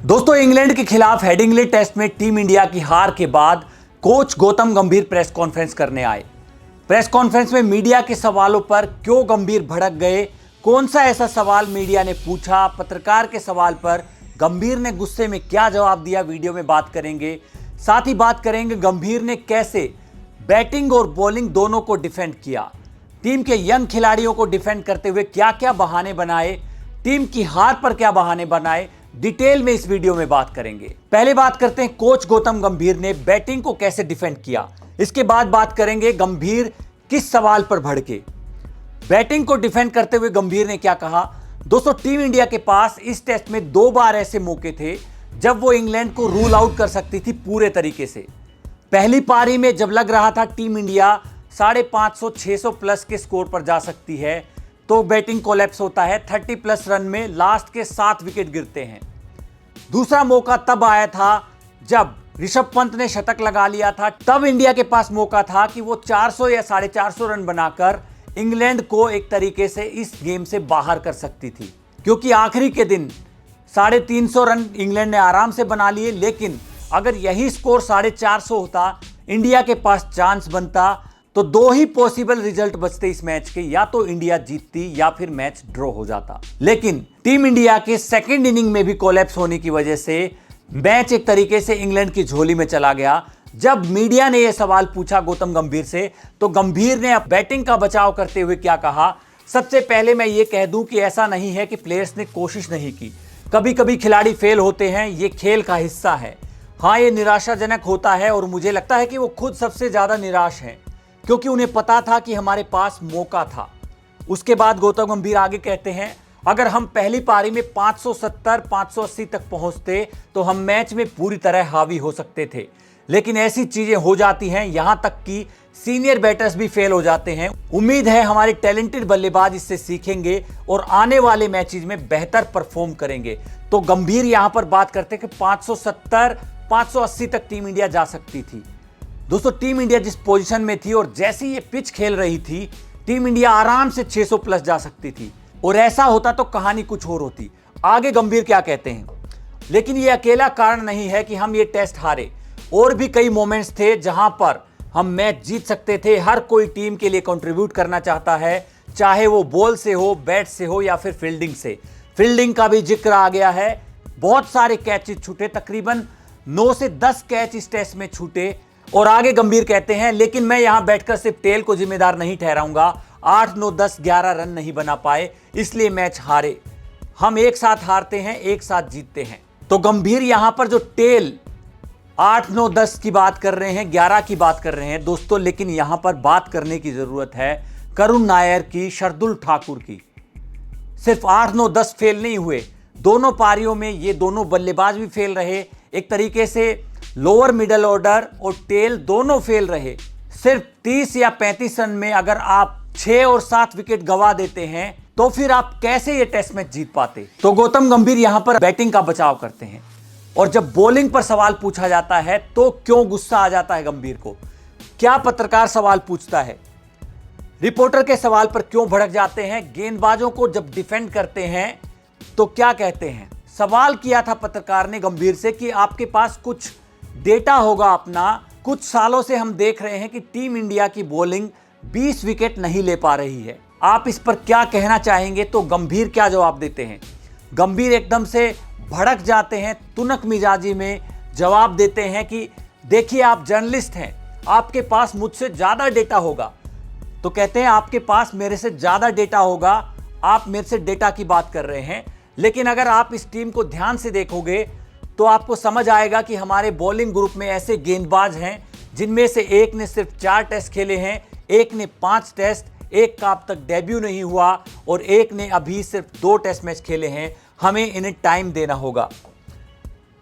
दोस्तों, इंग्लैंड के खिलाफ हेडिंग्ले टेस्ट में टीम इंडिया की हार के बाद कोच गौतम गंभीर प्रेस कॉन्फ्रेंस करने आए। प्रेस कॉन्फ्रेंस में मीडिया के सवालों पर क्यों गंभीर भड़क गए, कौन सा ऐसा सवाल मीडिया ने पूछा, पत्रकार के सवाल पर गंभीर ने गुस्से में क्या जवाब दिया, वीडियो में बात करेंगे। साथ ही बात करेंगे गंभीर ने कैसे बैटिंग और बॉलिंग दोनों को डिफेंड किया, टीम के यंग खिलाड़ियों को डिफेंड करते हुए क्या क्या बहाने बनाए, टीम की हार पर क्या बहाने बनाए, डिटेल में इस वीडियो में बात करेंगे। पहले बात करते हैं कोच गौतम गंभीर ने बैटिंग को कैसे डिफेंड किया। इसके बाद बात करेंगे गंभीर किस सवाल पर भड़के, बैटिंग को डिफेंड करते हुए गंभीर ने क्या कहा। दोस्तों, टीम इंडिया के पास इस टेस्ट में 2 बार ऐसे मौके थे जब वो इंग्लैंड को रूल आउट कर सकती थी पूरे तरीके से। पहली पारी में जब लग रहा था टीम इंडिया 550-600 प्लस के स्कोर पर जा सकती है तो बैटिंग कोलैप्स होता है। 30 प्लस रन में लास्ट के 7 विकेट गिरते हैं। दूसरा मौका तब आया था जब ऋषभ पंत ने शतक लगा लिया था। तब इंडिया के पास मौका था कि वो 400 या 450 रन बनाकर इंग्लैंड को एक तरीके से इस गेम से बाहर कर सकती थी, क्योंकि आखिरी के दिन 350 रन इंग्लैंड ने आराम से बना लिए। लेकिन अगर यही स्कोर 450 होता, इंडिया के पास चांस बनता, तो 2 ही पॉसिबल रिजल्ट बचते इस मैच के, या तो इंडिया जीतती या फिर मैच ड्रॉ हो जाता। लेकिन टीम इंडिया के सेकंड इनिंग में भी कोलैप्स होने की वजह से मैच एक तरीके से इंग्लैंड की झोली में चला गया। जब मीडिया ने यह सवाल पूछा गौतम गंभीर से, तो गंभीर ने बैटिंग का बचाव करते हुए क्या कहा। सबसे पहले मैं ये कह दूं कि ऐसा नहीं है कि प्लेयर्स ने कोशिश नहीं की। कभी कभी खिलाड़ी फेल होते हैं, ये खेल का हिस्सा है। हाँ, ये निराशाजनक होता है और मुझे लगता है कि वो खुद सबसे ज्यादा निराश हैं, क्योंकि उन्हें पता था कि हमारे पास मौका था। उसके बाद गौतम गंभीर आगे कहते हैं, अगर हम पहली पारी में 570-580 तक पहुंचते तो हम मैच में पूरी तरह हावी हो सकते थे। लेकिन ऐसी चीजें हो जाती हैं, यहां तक कि सीनियर बैटर्स भी फेल हो जाते हैं। उम्मीद है हमारे टैलेंटेड बल्लेबाज इससे सीखेंगे और आने वाले मैचेस में बेहतर परफॉर्म करेंगे। तो गंभीर यहां पर बात करते हैं कि 570-580 तक टीम इंडिया जा सकती थी। दोस्तों, टीम इंडिया जिस पोजीशन में थी और जैसी ये पिच खेल रही थी, टीम इंडिया आराम से 600 प्लस जा सकती थी। और ऐसा होता तो कहानी कुछ और होती। आगे गंभीर क्या कहते हैं, लेकिन ये अकेला कारण नहीं है कि हम ये टेस्ट हारे। और भी कई मोमेंट्स थे जहां पर हम मैच जीत सकते थे। हर कोई टीम के लिए कंट्रीब्यूट करना चाहता है, चाहे वो बॉल से हो, बैट से हो या फिर फील्डिंग से। फील्डिंग का भी जिक्र आ गया है। बहुत सारे कैचेस छूटे, तकरीबन 9 से 10 कैच इस टेस्ट में छूटे। और आगे गंभीर कहते हैं, लेकिन मैं यहां बैठकर सिर्फ टेल को जिम्मेदार नहीं ठहराऊंगा। 8, 9, 10, 11 रन नहीं बना पाए, इसलिए मैच हारे। हम एक साथ हारते हैं, एक साथ जीतते हैं। तो गंभीर यहां पर जो टेल 8, 9, 10 की बात कर रहे हैं, 11 की बात कर रहे हैं दोस्तों, लेकिन यहां पर बात करने की जरूरत है करुण नायर की, शार्दुल ठाकुर की। सिर्फ 8, 9, 10 फेल नहीं हुए, दोनों पारियों में ये दोनों बल्लेबाज भी फेल रहे। एक तरीके से लोअर मिडल ऑर्डर और टेल दोनों फेल रहे। सिर्फ 30 या 35 रन में अगर आप 6 और 7 विकेट गंवा देते हैं तो फिर आप कैसे ये टेस्ट मैच जीत पाते। तो गौतम गंभीर यहां पर बैटिंग का बचाव करते हैं। और जब बॉलिंग पर सवाल पूछा जाता है तो क्यों गुस्सा आ जाता है गंभीर को, क्या पत्रकार सवाल पूछता है, रिपोर्टर के सवाल पर क्यों भड़क जाते हैं, गेंदबाजों को जब डिफेंड करते हैं तो क्या कहते हैं। सवाल किया था पत्रकार ने गंभीर से कि आपके पास कुछ डेटा होगा अपना, कुछ सालों से हम देख रहे हैं कि टीम इंडिया की बॉलिंग 20 विकेट नहीं ले पा रही है, आप इस पर क्या कहना चाहेंगे। तो गंभीर क्या जवाब देते हैं, गंभीर एकदम से भड़क जाते हैं, तुनक मिजाजी में जवाब देते हैं कि देखिए, आप जर्नलिस्ट हैं, आपके पास मुझसे ज्यादा डेटा होगा। तो कहते हैं आपके पास मेरे से ज्यादा डेटा होगा, आप मेरे से डेटा की बात कर रहे हैं, लेकिन अगर आप इस टीम को ध्यान से देखोगे तो आपको समझ आएगा कि हमारे बॉलिंग ग्रुप में ऐसे गेंदबाज हैं जिनमें से एक ने सिर्फ 4 टेस्ट खेले हैं, एक ने 5 टेस्ट, एक का अब तक डेब्यू नहीं हुआ और एक ने अभी सिर्फ 2 टेस्ट मैच खेले हैं। हमें इन्हें टाइम देना होगा।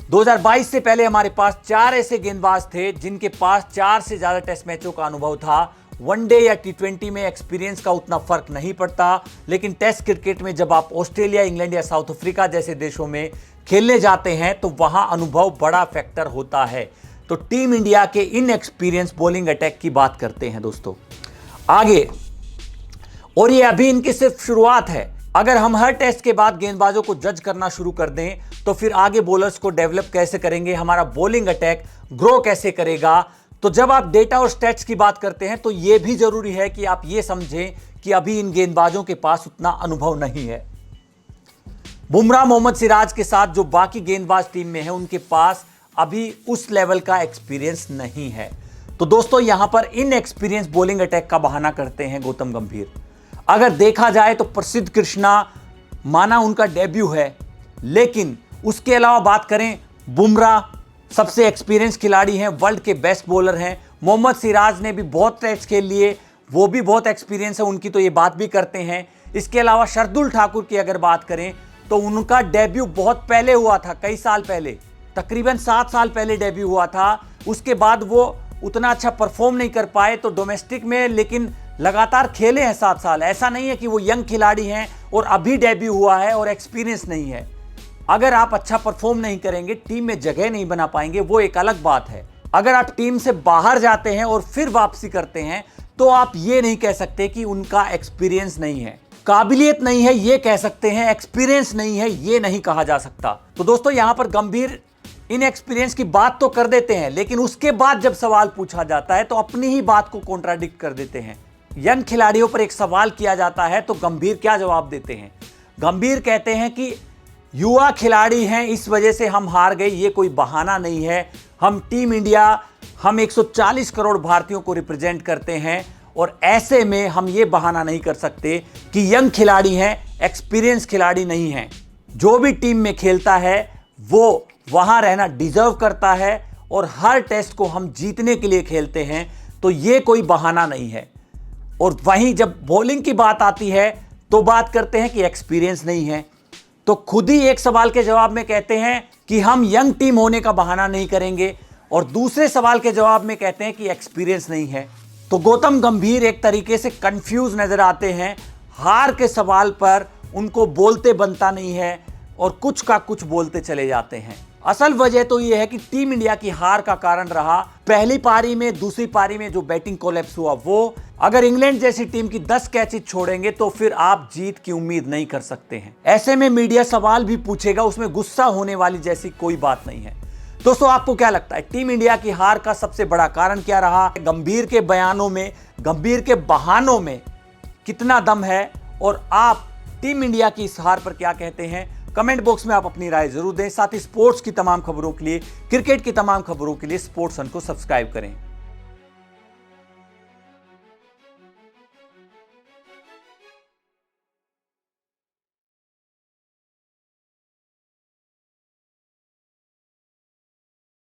2022 से पहले हमारे पास 4 ऐसे गेंदबाज थे जिनके पास 4 से ज्यादा टेस्ट मैचों का अनुभव था। वनडे या T20 में एक्सपीरियंस का उतना फर्क नहीं पड़ता, लेकिन टेस्ट क्रिकेट में जब आप ऑस्ट्रेलिया, इंग्लैंड या साउथ अफ्रीका जैसे देशों में खेलने जाते हैं तो वहां अनुभव बड़ा फैक्टर होता है। तो टीम इंडिया के इन एक्सपीरियंस बॉलिंग अटैक की बात करते हैं दोस्तों आगे। और ये अभी इनकी सिर्फ शुरुआत है। अगर हम हर टेस्ट के बाद गेंदबाजों को जज करना शुरू कर दें तो फिर आगे बॉलर्स को डेवलप कैसे करेंगे, हमारा बॉलिंग अटैक ग्रो कैसे करेगा। तो जब आप डेटा और स्टैट्स की बात करते हैं तो यह भी जरूरी है कि आप यह समझें कि अभी इन गेंदबाजों के पास उतना अनुभव नहीं है। बुमराह, मोहम्मद सिराज के साथ जो बाकी गेंदबाज टीम में है उनके पास अभी उस लेवल का एक्सपीरियंस नहीं है। तो दोस्तों यहां पर इनएक्सपीरियंस बॉलिंग अटैक का बहाना करते हैं गौतम गंभीर। अगर देखा जाए तो प्रसिद्ध कृष्णा माना उनका डेब्यू है, लेकिन उसके अलावा बात करें बुमराह सबसे एक्सपीरियंस खिलाड़ी हैं, वर्ल्ड के बेस्ट बॉलर हैं। मोहम्मद सिराज ने भी बहुत टेस्ट खेल लिए, वो भी बहुत एक्सपीरियंस है उनकी, तो ये बात भी करते हैं। इसके अलावा शार्दुल ठाकुर की अगर बात करें तो उनका डेब्यू बहुत पहले हुआ था, कई साल पहले, तकरीबन 7 साल पहले डेब्यू हुआ था। उसके बाद वो उतना अच्छा परफॉर्म नहीं कर पाए तो डोमेस्टिक में, लेकिन लगातार खेले हैं 7 साल। ऐसा नहीं है कि वो यंग खिलाड़ी हैं और अभी डेब्यू हुआ है और एक्सपीरियंस नहीं है। अगर आप अच्छा परफॉर्म नहीं करेंगे, टीम में जगह नहीं बना पाएंगे, वो एक अलग बात है। अगर आप टीम से बाहर जाते हैं और फिर वापसी करते हैं तो आप ये नहीं कह सकते कि उनका एक्सपीरियंस नहीं है, काबिलियत नहीं है, ये कह सकते हैं। एक्सपीरियंस नहीं है ये नहीं कहा जा सकता। तो दोस्तों यहां पर गंभीर इन एक्सपीरियंस की बात तो कर देते हैं, लेकिन उसके बाद जब सवाल पूछा जाता है तो अपनी ही बात को कॉन्ट्राडिक्ट कर देते हैं। यंग खिलाड़ियों पर एक सवाल किया जाता है तो गंभीर क्या जवाब देते हैं? गंभीर कहते हैं कि युवा खिलाड़ी हैं इस वजह से हम हार गए, ये कोई बहाना नहीं है। हम टीम इंडिया, हम 140 करोड़ भारतीयों को रिप्रेजेंट करते हैं और ऐसे में हम ये बहाना नहीं कर सकते कि यंग खिलाड़ी हैं, एक्सपीरियंस खिलाड़ी नहीं हैं। जो भी टीम में खेलता है वो वहां रहना डिजर्व करता है और हर टेस्ट को हम जीतने के लिए खेलते हैं, तो ये कोई बहाना नहीं है। और वहीं जब बॉलिंग की बात आती है तो बात करते हैं कि एक्सपीरियंस नहीं है। तो खुद ही एक सवाल के जवाब में कहते हैं कि हम यंग टीम होने का बहाना नहीं करेंगे और दूसरे सवाल के जवाब में कहते हैं कि एक्सपीरियंस नहीं है। तो गौतम गंभीर एक तरीके से कंफ्यूज नजर आते हैं। हार के सवाल पर उनको बोलते बनता नहीं है और कुछ का कुछ बोलते चले जाते हैं। असल वजह तो यह है कि टीम इंडिया की हार का कारण रहा पहली पारी में, दूसरी पारी में जो बैटिंग कोलैप्स हुआ वो। अगर इंग्लैंड जैसी टीम की 10 कैचेज छोड़ेंगे तो फिर आप जीत की उम्मीद नहीं कर सकते हैं। ऐसे में मीडिया सवाल भी पूछेगा, उसमें गुस्सा होने वाली जैसी कोई बात नहीं है। दोस्तों आपको क्या लगता है टीम इंडिया की हार का सबसे बड़ा कारण क्या रहा? गंभीर के बयानों में, गंभीर के बहानों में कितना दम है और आप टीम इंडिया की इस हार पर क्या कहते हैं? कमेंट बॉक्स में आप अपनी राय जरूर दें। साथ ही स्पोर्ट्स की तमाम खबरों के लिए, क्रिकेट की तमाम खबरों के लिए स्पोर्ट्स सन को सब्सक्राइब करें।